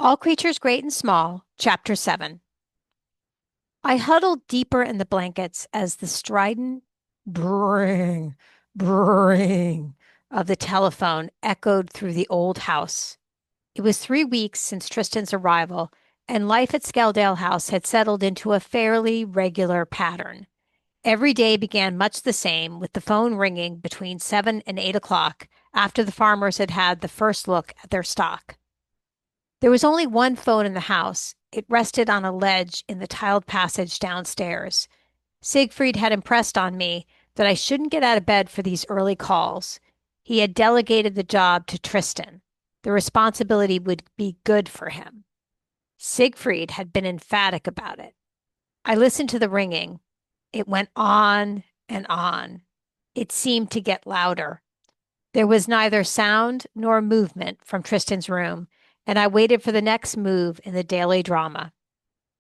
All Creatures Great and Small, Chapter 7. I huddled deeper in the blankets as the strident bring, bring of the telephone echoed through the old house. It was 3 weeks since Tristan's arrival, and life at Skeldale House had settled into a fairly regular pattern. Every day began much the same, with the phone ringing between 7 and 8 o'clock after the farmers had had the first look at their stock. There was only one phone in the house. It rested on a ledge in the tiled passage downstairs. Siegfried had impressed on me that I shouldn't get out of bed for these early calls. He had delegated the job to Tristan. The responsibility would be good for him. Siegfried had been emphatic about it. I listened to the ringing. It went on and on. It seemed to get louder. There was neither sound nor movement from Tristan's room, and I waited for the next move in the daily drama.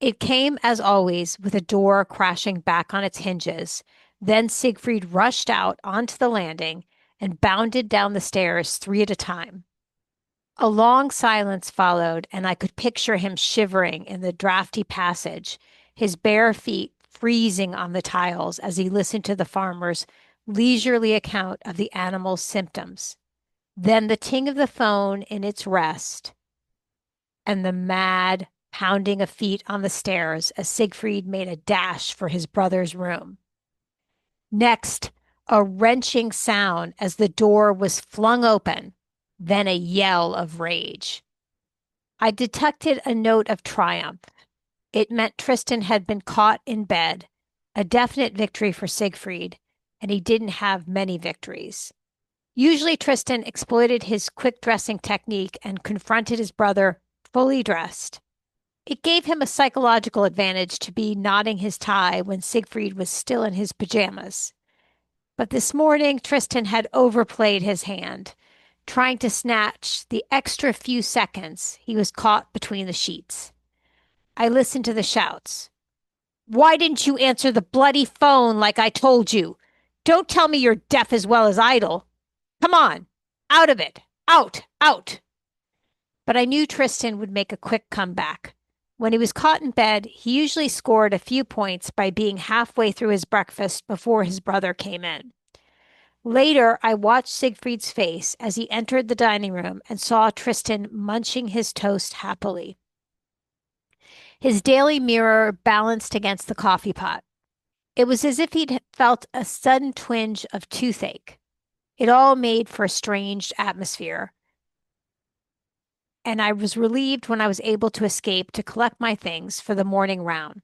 It came, as always, with a door crashing back on its hinges. Then Siegfried rushed out onto the landing and bounded down the stairs 3 at a time. A long silence followed, and I could picture him shivering in the drafty passage, his bare feet freezing on the tiles as he listened to the farmer's leisurely account of the animal's symptoms. Then the ting of the phone in its rest, and the mad pounding of feet on the stairs as Siegfried made a dash for his brother's room. Next, a wrenching sound as the door was flung open, then a yell of rage. I detected a note of triumph. It meant Tristan had been caught in bed, a definite victory for Siegfried, and he didn't have many victories. Usually, Tristan exploited his quick dressing technique and confronted his brother fully dressed. It gave him a psychological advantage to be knotting his tie when Siegfried was still in his pajamas. But this morning, Tristan had overplayed his hand, trying to snatch the extra few seconds he was caught between the sheets. I listened to the shouts. Why didn't you answer the bloody phone like I told you? Don't tell me you're deaf as well as idle. Come on, out of it. Out, out. But I knew Tristan would make a quick comeback. When he was caught in bed, he usually scored a few points by being halfway through his breakfast before his brother came in. Later, I watched Siegfried's face as he entered the dining room and saw Tristan munching his toast happily. His daily mirror balanced against the coffee pot. It was as if he'd felt a sudden twinge of toothache. It all made for a strange atmosphere, and I was relieved when I was able to escape to collect my things for the morning round.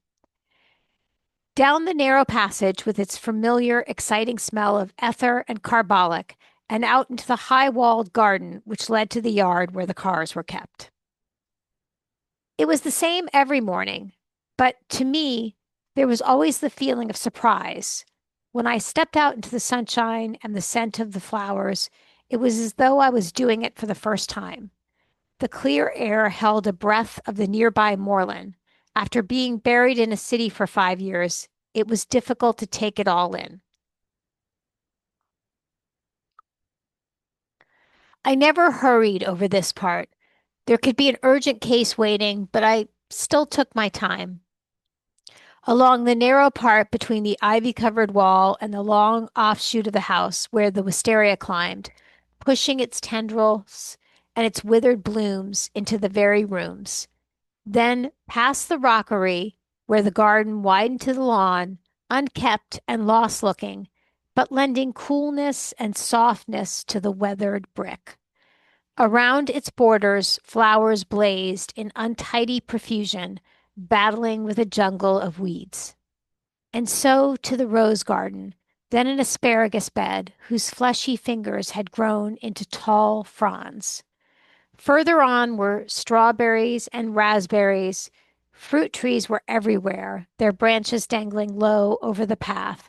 Down the narrow passage with its familiar, exciting smell of ether and carbolic, and out into the high-walled garden which led to the yard where the cars were kept. It was the same every morning, but to me, there was always the feeling of surprise. When I stepped out into the sunshine and the scent of the flowers, it was as though I was doing it for the first time. The clear air held a breath of the nearby moorland. After being buried in a city for 5 years, it was difficult to take it all in. I never hurried over this part. There could be an urgent case waiting, but I still took my time. Along the narrow part between the ivy-covered wall and the long offshoot of the house where the wisteria climbed, pushing its tendrils and its withered blooms into the very rooms. Then past the rockery, where the garden widened to the lawn, unkept and lost-looking, but lending coolness and softness to the weathered brick. Around its borders, flowers blazed in untidy profusion, battling with a jungle of weeds. And so to the rose garden, then an asparagus bed whose fleshy fingers had grown into tall fronds. Further on were strawberries and raspberries. Fruit trees were everywhere, their branches dangling low over the path.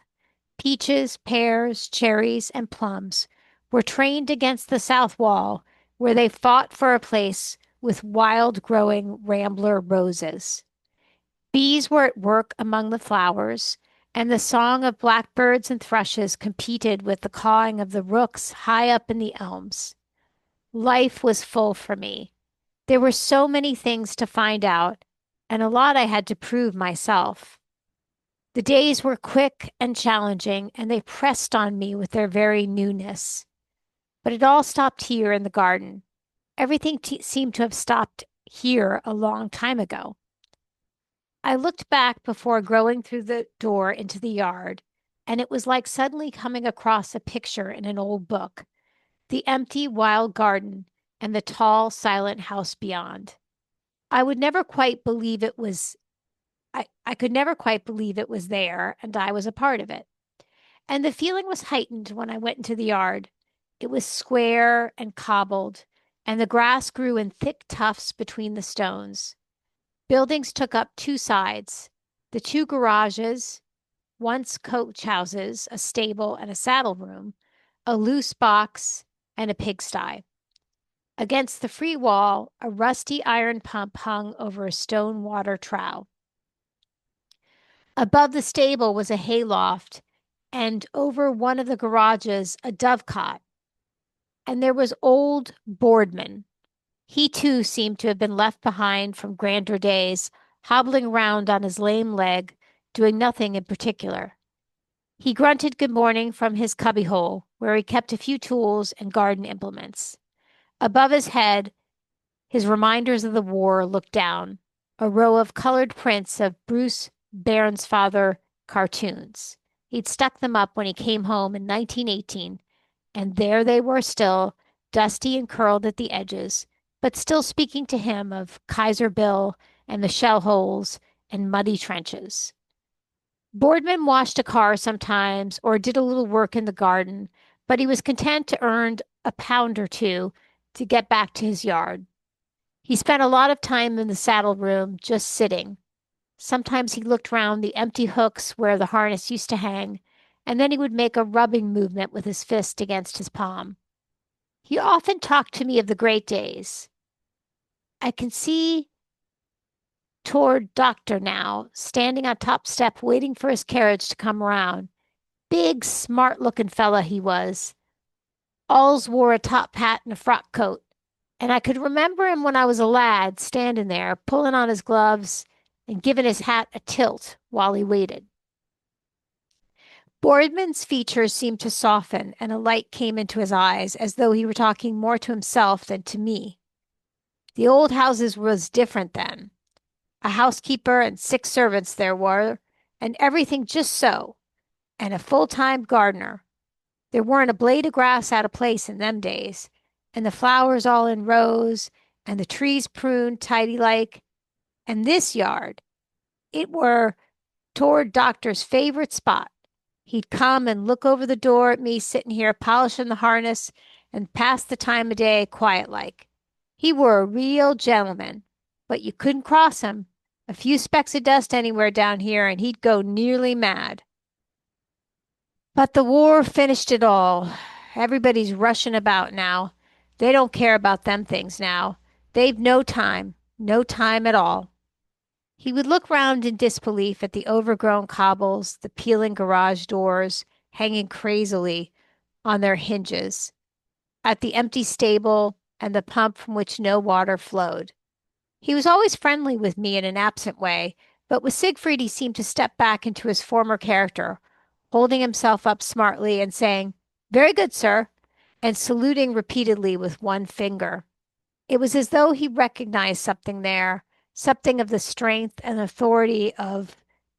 Peaches, pears, cherries, and plums were trained against the south wall, where they fought for a place with wild growing rambler roses. Bees were at work among the flowers, and the song of blackbirds and thrushes competed with the cawing of the rooks high up in the elms. Life was full for me. There were so many things to find out, and a lot I had to prove myself. The days were quick and challenging, and they pressed on me with their very newness. But it all stopped here in the garden. Everything seemed to have stopped here a long time ago. I looked back before going through the door into the yard, and it was like suddenly coming across a picture in an old book, the empty, wild garden and the tall, silent house beyond. I would never quite believe it was I could never quite believe it was there and I was a part of it. And the feeling was heightened when I went into the yard. It was square and cobbled, and the grass grew in thick tufts between the stones. Buildings took up two sides, the two garages, once coach houses, a stable, and a saddle room, a loose box, and a pigsty. Against the free wall, a rusty iron pump hung over a stone water trough. Above the stable was a hayloft, and over one of the garages, a dovecot. And there was old Boardman. He too seemed to have been left behind from grander days, hobbling around on his lame leg, doing nothing in particular. He grunted good morning from his cubbyhole, where he kept a few tools and garden implements. Above his head, his reminders of the war looked down, a row of colored prints of Bruce Bairnsfather cartoons. He'd stuck them up when he came home in 1918, and there they were still, dusty and curled at the edges, but still speaking to him of Kaiser Bill and the shell holes and muddy trenches. Boardman washed a car sometimes or did a little work in the garden, but he was content to earn a pound or two to get back to his yard. He spent a lot of time in the saddle room just sitting. Sometimes he looked round the empty hooks where the harness used to hang, and then he would make a rubbing movement with his fist against his palm. He often talked to me of the great days. I can see toward Doctor now, standing on top step waiting for his carriage to come around. Big, smart-looking fella he was. Alls wore a top hat and a frock coat, and I could remember him when I was a lad, standing there, pulling on his gloves and giving his hat a tilt while he waited. Boardman's features seemed to soften, and a light came into his eyes, as though he were talking more to himself than to me. The old houses was different then. A housekeeper and 6 servants there were, and everything just so, and a full-time gardener. There weren't a blade of grass out of place in them days, and the flowers all in rows, and the trees pruned tidy-like. And this yard, it were toward Doctor's favorite spot. He'd come and look over the door at me sitting here polishing the harness and pass the time of day quiet like. He were a real gentleman, but you couldn't cross him. A few specks of dust anywhere down here, and he'd go nearly mad. But the war finished it all. Everybody's rushing about now. They don't care about them things now. They've no time at all. He would look round in disbelief at the overgrown cobbles, the peeling garage doors hanging crazily on their hinges, at the empty stable and the pump from which no water flowed. He was always friendly with me in an absent way, but with Siegfried he seemed to step back into his former character, holding himself up smartly and saying, "Very good, sir," and saluting repeatedly with one finger. It was as though he recognized something there, something of the strength and authority of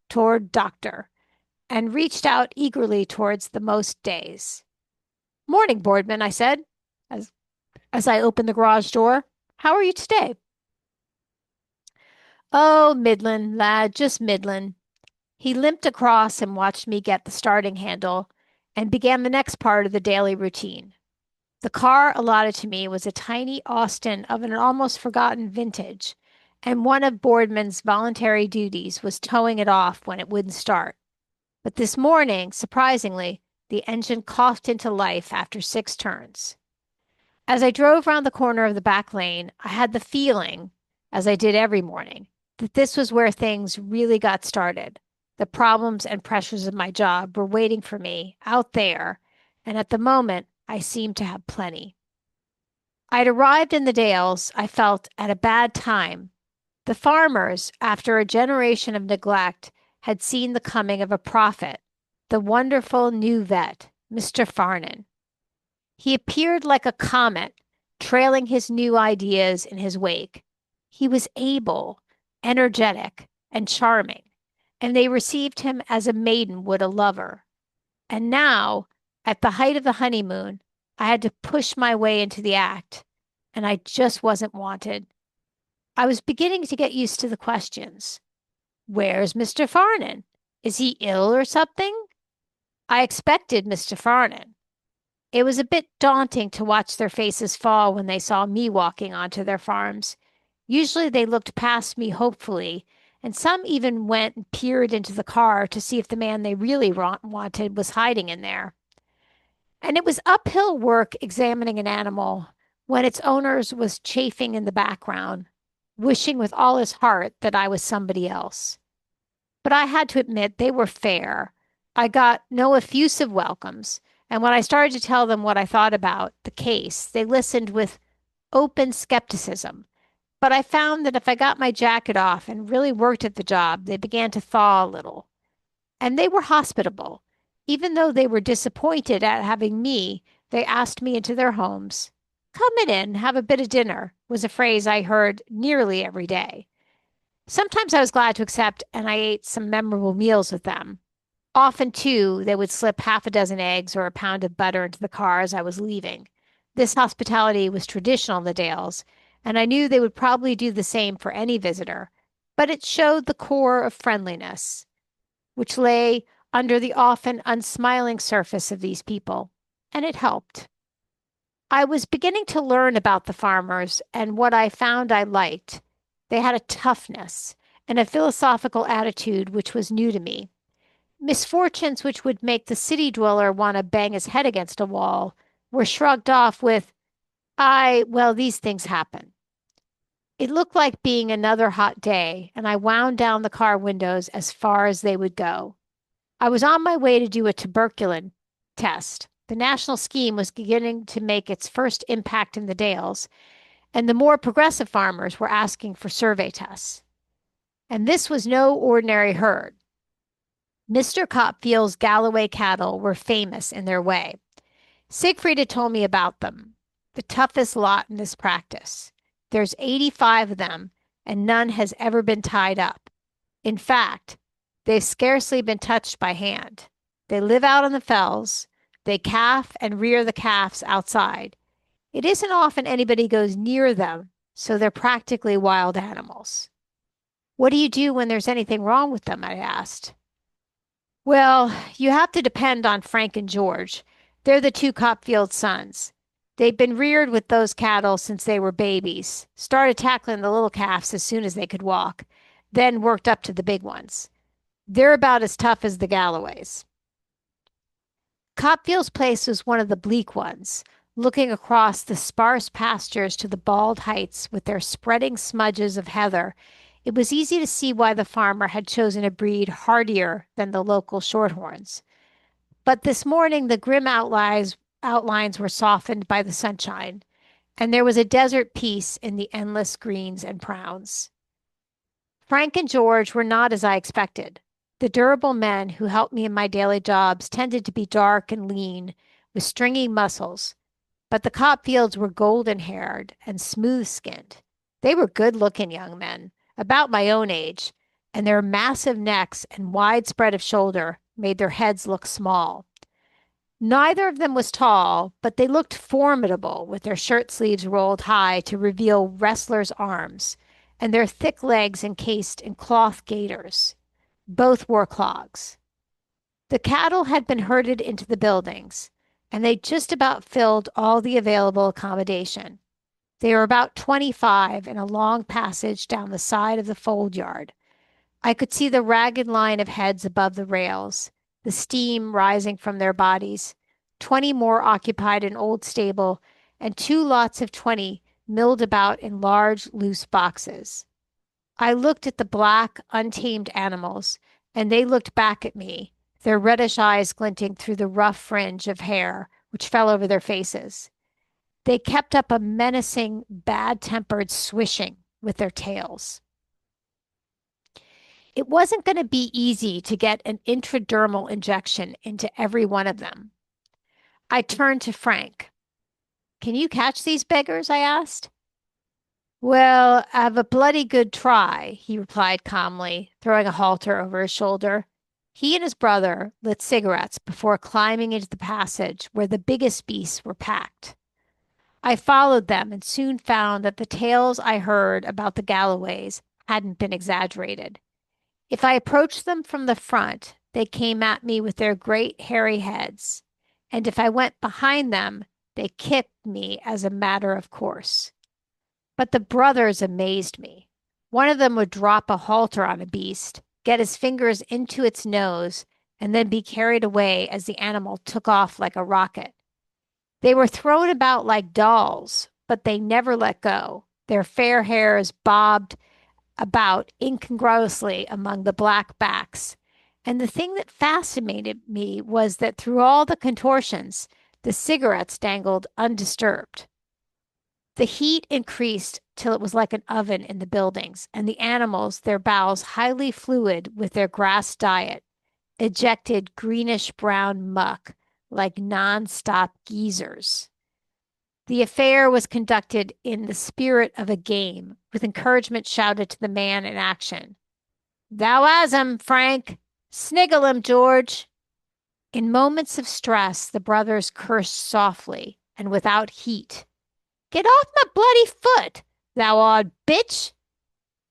toward Doctor, and reached out eagerly towards the most days. "Morning, Boardman," I said, as I opened the garage door. "How are you today?" "Oh, middlin', lad, just middlin'." He limped across and watched me get the starting handle and began the next part of the daily routine. The car allotted to me was a tiny Austin of an almost forgotten vintage, and one of Boardman's voluntary duties was towing it off when it wouldn't start. But this morning, surprisingly, the engine coughed into life after 6 turns. As I drove round the corner of the back lane, I had the feeling, as I did every morning, that this was where things really got started. The problems and pressures of my job were waiting for me out there, and at the moment I seemed to have plenty. I'd arrived in the Dales, I felt, at a bad time. The farmers, after a generation of neglect, had seen the coming of a prophet, the wonderful new vet, Mr. Farnan. He appeared like a comet, trailing his new ideas in his wake. He was able, energetic, and charming, and they received him as a maiden would a lover. And now, at the height of the honeymoon, I had to push my way into the act, and I just wasn't wanted. I was beginning to get used to the questions. Where's Mr. Farnan? Is he ill or something? I expected Mr. Farnan. It was a bit daunting to watch their faces fall when they saw me walking onto their farms. Usually they looked past me hopefully, and some even went and peered into the car to see if the man they really wanted was hiding in there. And it was uphill work examining an animal when its owners was chafing in the background, wishing with all his heart that I was somebody else. But I had to admit they were fair. I got no effusive welcomes, and when I started to tell them what I thought about the case, they listened with open skepticism. But I found that if I got my jacket off and really worked at the job, they began to thaw a little. And they were hospitable. Even though they were disappointed at having me, they asked me into their homes. Come in, have a bit of dinner, was a phrase I heard nearly every day. Sometimes I was glad to accept, and I ate some memorable meals with them. Often, too, they would slip half a dozen eggs or a pound of butter into the car as I was leaving. This hospitality was traditional in the Dales, and I knew they would probably do the same for any visitor, but it showed the core of friendliness, which lay under the often unsmiling surface of these people, and it helped. I was beginning to learn about the farmers, and what I found I liked. They had a toughness and a philosophical attitude which was new to me. Misfortunes which would make the city dweller want to bang his head against a wall were shrugged off with, well, these things happen. It looked like being another hot day, and I wound down the car windows as far as they would go. I was on my way to do a tuberculin test. The national scheme was beginning to make its first impact in the Dales, and the more progressive farmers were asking for survey tests. And this was no ordinary herd. Mr. Copfield's Galloway cattle were famous in their way. Siegfried had told me about them, the toughest lot in this practice. There's 85 of them, and none has ever been tied up. In fact, they've scarcely been touched by hand. They live out on the fells. They calf and rear the calves outside. It isn't often anybody goes near them, so they're practically wild animals. What do you do when there's anything wrong with them? I asked. Well, you have to depend on Frank and George. They're the two Copfield sons. They've been reared with those cattle since they were babies, started tackling the little calves as soon as they could walk, then worked up to the big ones. They're about as tough as the Galloways. Copfield's place was one of the bleak ones, looking across the sparse pastures to the bald heights with their spreading smudges of heather. It was easy to see why the farmer had chosen a breed hardier than the local shorthorns. But this morning the grim outlines were softened by the sunshine, and there was a desert peace in the endless greens and browns. Frank and George were not as I expected. The durable men who helped me in my daily jobs tended to be dark and lean, with stringy muscles, but the Copfields were golden-haired and smooth-skinned. They were good-looking young men, about my own age, and their massive necks and wide spread of shoulder made their heads look small. Neither of them was tall, but they looked formidable with their shirt sleeves rolled high to reveal wrestlers' arms, and their thick legs encased in cloth gaiters. Both wore clogs. The cattle had been herded into the buildings, and they just about filled all the available accommodation. They were about 25 in a long passage down the side of the fold yard. I could see the ragged line of heads above the rails, the steam rising from their bodies. 20 more occupied an old stable, and 2 lots of 20 milled about in large, loose boxes. I looked at the black, untamed animals, and they looked back at me, their reddish eyes glinting through the rough fringe of hair which fell over their faces. They kept up a menacing, bad-tempered swishing with their tails. It wasn't going to be easy to get an intradermal injection into every one of them. I turned to Frank. Can you catch these beggars? I asked. Well, I've a bloody good try, he replied calmly, throwing a halter over his shoulder. He and his brother lit cigarettes before climbing into the passage where the biggest beasts were packed. I followed them and soon found that the tales I heard about the Galloways hadn't been exaggerated. If I approached them from the front, they came at me with their great hairy heads, and if I went behind them, they kicked me as a matter of course. But the brothers amazed me. One of them would drop a halter on a beast, get his fingers into its nose, and then be carried away as the animal took off like a rocket. They were thrown about like dolls, but they never let go. Their fair hairs bobbed about incongruously among the black backs. And the thing that fascinated me was that through all the contortions, the cigarettes dangled undisturbed. The heat increased till it was like an oven in the buildings, and the animals, their bowels highly fluid with their grass diet, ejected greenish brown muck like non-stop geysers. The affair was conducted in the spirit of a game, with encouragement shouted to the man in action. Thou has him, Frank. Sniggle him, George. In moments of stress, the brothers cursed softly and without heat. Get off my bloody foot, thou odd bitch.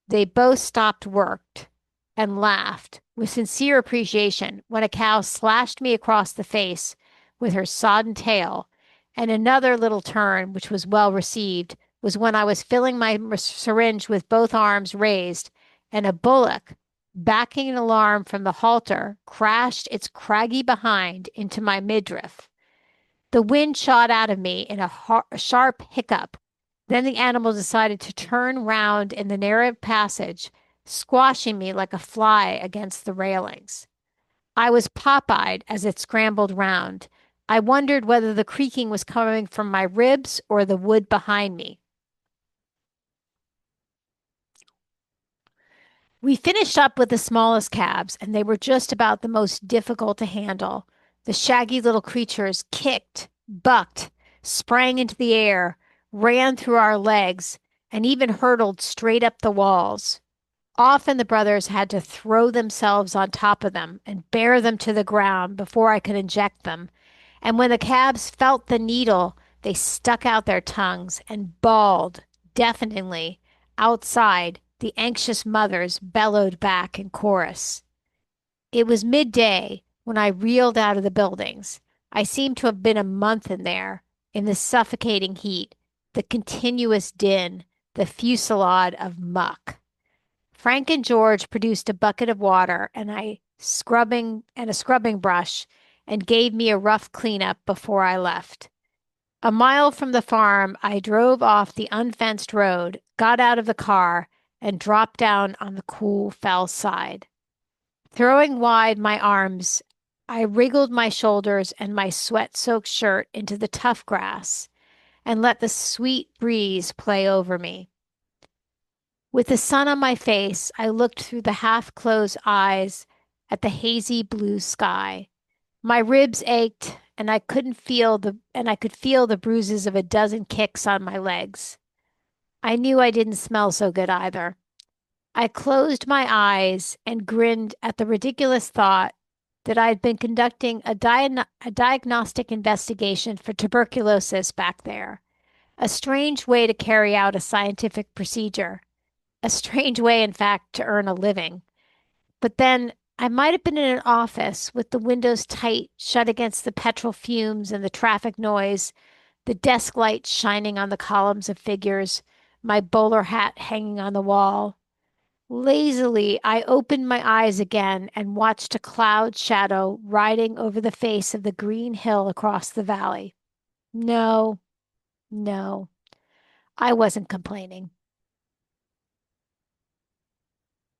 They both stopped work and laughed with sincere appreciation when a cow slashed me across the face with her sodden tail, and another little turn, which was well received, was when I was filling my syringe with both arms raised, and a bullock, backing an alarm from the halter, crashed its craggy behind into my midriff. The wind shot out of me in a sharp hiccup. Then the animal decided to turn round in the narrow passage, squashing me like a fly against the railings. I was pop-eyed as it scrambled round. I wondered whether the creaking was coming from my ribs or the wood behind me. We finished up with the smallest cabs, and they were just about the most difficult to handle. The shaggy little creatures kicked, bucked, sprang into the air, ran through our legs, and even hurtled straight up the walls. Often the brothers had to throw themselves on top of them and bear them to the ground before I could inject them. And when the cabs felt the needle, they stuck out their tongues and bawled deafeningly. Outside, the anxious mothers bellowed back in chorus. It was midday when I reeled out of the buildings. I seemed to have been a month in there, in the suffocating heat, the continuous din, the fusillade of muck. Frank and George produced a bucket of water and a scrubbing brush and gave me a rough cleanup before I left. A mile from the farm, I drove off the unfenced road, got out of the car, and dropped down on the cool fell side. Throwing wide my arms, I wriggled my shoulders and my sweat-soaked shirt into the tough grass and let the sweet breeze play over me. With the sun on my face, I looked through the half-closed eyes at the hazy blue sky. My ribs ached, and I could feel the bruises of a dozen kicks on my legs. I knew I didn't smell so good either. I closed my eyes and grinned at the ridiculous thought that I had been conducting a diagnostic investigation for tuberculosis back there. A strange way to carry out a scientific procedure. A strange way, in fact, to earn a living. But then I might have been in an office with the windows tight, shut against the petrol fumes and the traffic noise, the desk light shining on the columns of figures, my bowler hat hanging on the wall. Lazily, I opened my eyes again and watched a cloud shadow riding over the face of the green hill across the valley. No, no, I wasn't complaining.